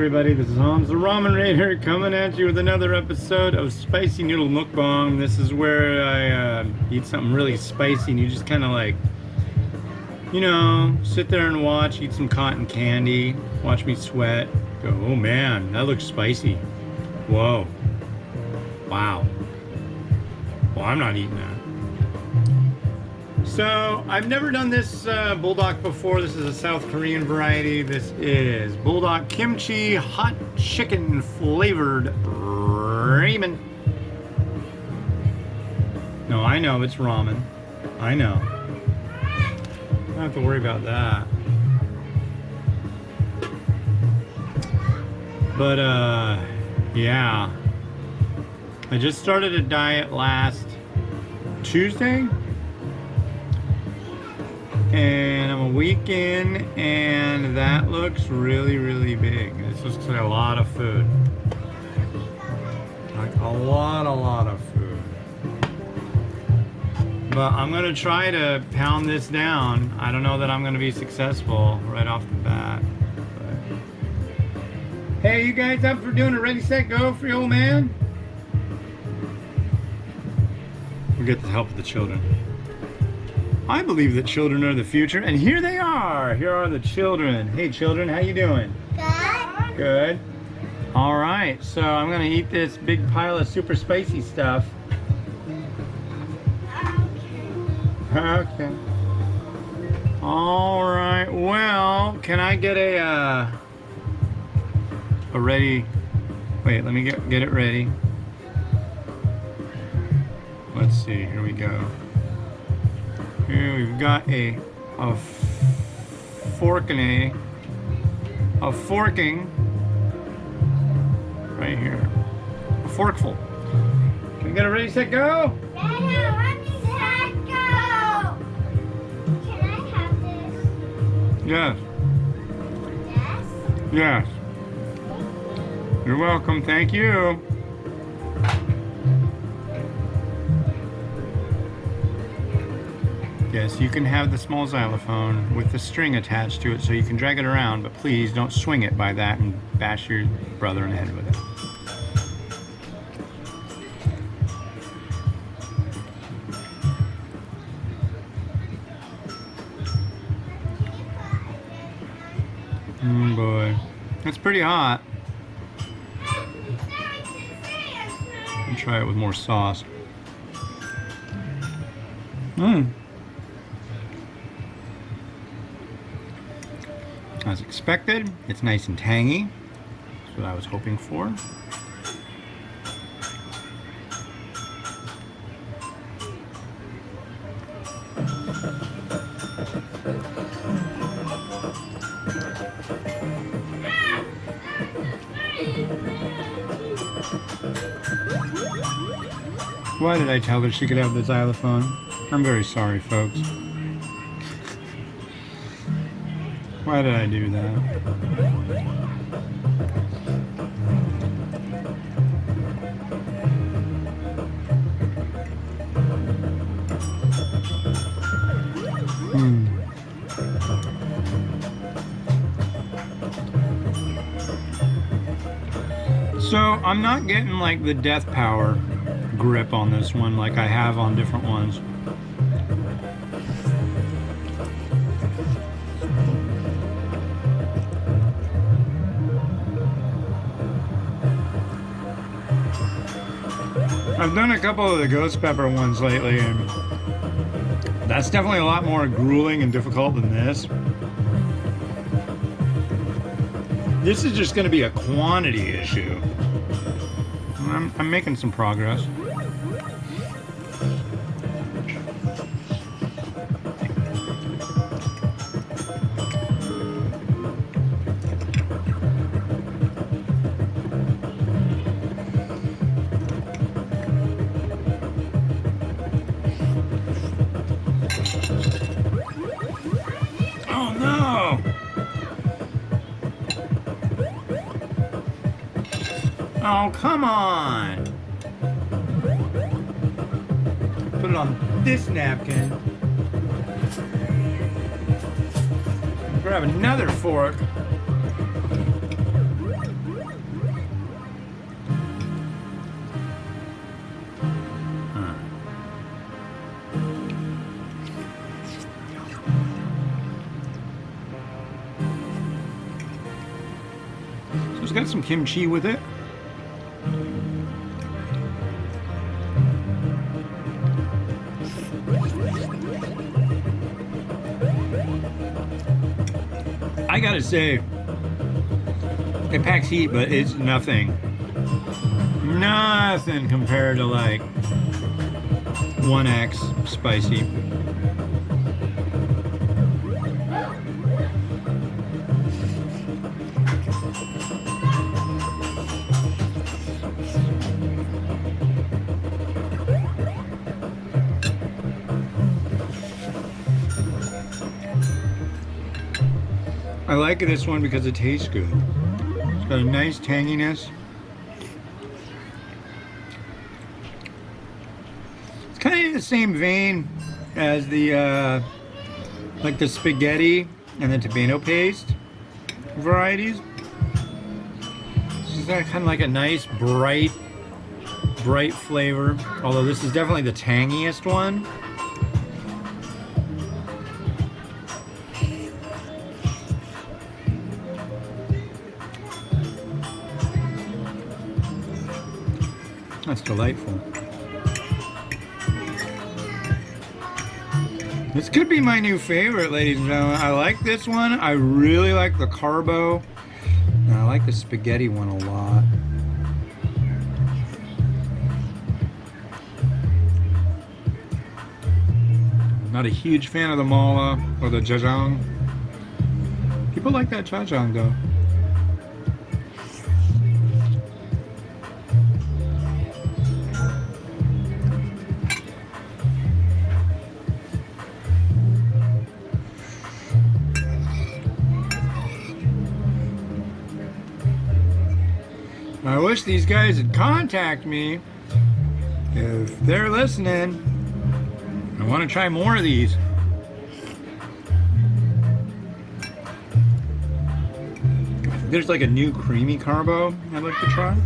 everybody, this is Hans the Ramen Raider coming at you with another episode of Spicy Noodle Mukbang. This is where I eat something really spicy and you just kind of like, you know, sit there and watch, eat some cotton candy, watch me sweat, go, oh man, that looks spicy. Whoa. Wow. Well, I'm not eating that. So, I've never done this Buldak before. This is a South Korean variety. This is Buldak Kimchi hot chicken flavored ramen. No, I know it's ramen. I know. I don't have to worry about that. But, yeah. I just started a diet last Tuesday. And I'm a week in, and that looks really, really big. This looks like a lot of food. Like a lot of food. But I'm gonna try to pound this down. I don't know that I'm gonna be successful right off the bat. But... Hey, you guys up for doing a ready, set, go for your old man? We'll get the help of the children. I believe that children are the future, and here they are. Here are the children. Hey, children, how you doing? Good. Good. All right, so I'm gonna eat this big pile of super spicy stuff. Okay. All right. Well, can I get a ready? Wait, let me get it ready. Let's see. Here we go. Here we've got a forking right here. A forkful. Can we get it ready, set, go? Dada, ready, set, go! Can I have this? Yes. Yes? Yes. You're welcome. Thank you. Yes, you can have the small xylophone with the string attached to it so you can drag it around, but please don't swing it by that and bash your brother in the head with it. Boy. That's pretty hot. I'll try it with more sauce. As expected, it's nice and tangy. That's what I was hoping for. Why did I tell her she could have the xylophone? I'm very sorry, folks. Why did I do that? So I'm not getting like the death power grip on this one like I have on different ones. I've done a couple of the ghost pepper ones lately, and that's definitely a lot more grueling and difficult than this. This is just going to be a quantity issue. I'm making some progress. Oh no! Oh, come on! Put it on this napkin. Grab another fork. got some kimchi with it. I gotta say, it packs heat, but it's nothing compared to like 1X spicy. I like this one because it tastes good. It's got a nice tanginess. It's kind of in the same vein as the like the spaghetti and the tomato paste varieties. It's got kind of like a nice bright flavor. Although this is definitely the tangiest one. That's delightful. This could be my new favorite, ladies and gentlemen. I like this one. I really like the carbo. And I like the spaghetti one a lot. I'm not a huge fan of the mala or the jajang. People like that jajang though. I wish these guys would contact me if they're listening. I want to try more of these. There's like a new creamy carbo I'd like to try.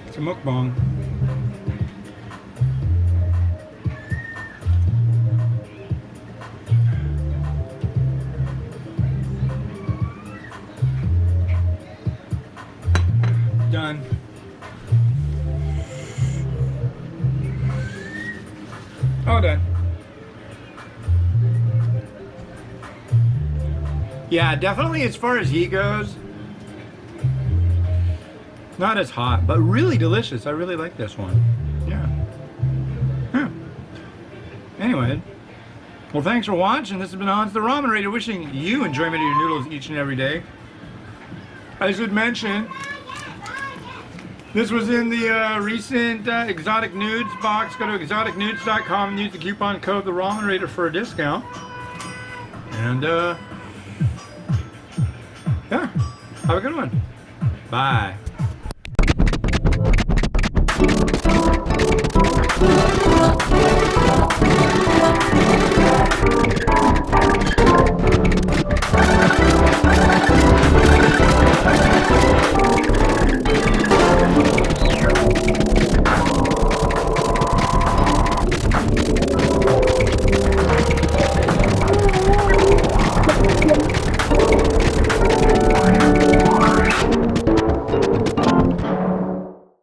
It's a mukbang. Done. All done. Yeah, definitely as far as heat goes, not as hot, but really delicious. I really like this one. Yeah. Huh. Anyway, well, thanks for watching. This has been Hans the Ramen Raider, wishing you enjoyment of your noodles each and every day. I should mention, this was in the recent Exotic Nudes box. Go to exoticnudes.com and use the coupon code The Ramen Raider for a discount. And yeah, have a good one. Bye.